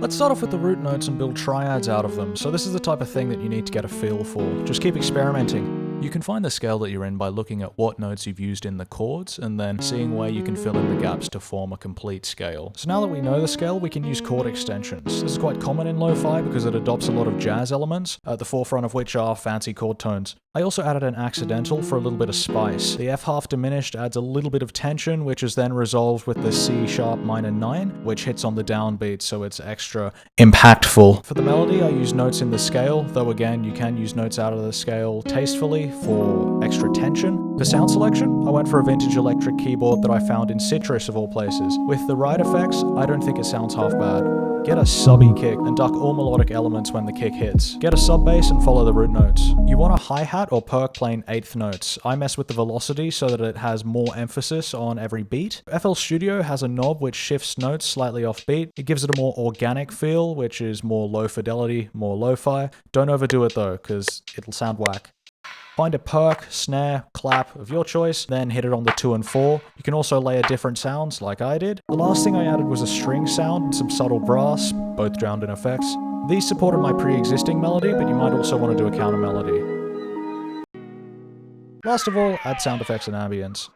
Let's start off with the root notes and build triads out of them. So this is the type of thing that you need to get a feel for. Just keep experimenting. You can find the scale that you're in by looking at what notes you've used in the chords and then seeing where you can fill in the gaps to form a complete scale. So now that we know the scale, we can use chord extensions. This is quite common in lo-fi because it adopts a lot of jazz elements, at the forefront of which are fancy chord tones. I also added an accidental for a little bit of spice. The F half diminished adds a little bit of tension, which is then resolved with the C sharp minor 9, which hits on the downbeat, so it's extra impactful. For the melody, I use notes in the scale, though again, you can use notes out of the scale tastefully for extra tension. For sound selection, I went for a vintage electric keyboard that I found in Citrus of all places. With the right effects, I don't think it sounds half bad. Get a subby kick and duck all melodic elements when the kick hits. Get a sub bass and follow the root notes. You want a hi-hat or perk playing 8th notes. I mess with the velocity so that it has more emphasis on every beat. FL Studio has a knob which shifts notes slightly off beat. It gives it a more organic feel, which is more low fidelity, more lo-fi. Don't overdo it though, because it'll sound whack. Find a perk, snare, clap of your choice, then hit it on the 2 and 4. You can also layer different sounds like I did. The last thing I added was a string sound and some subtle brass, both drowned in effects. These supported my pre-existing melody, but you might also want to do a counter melody. Last of all, add sound effects and ambience.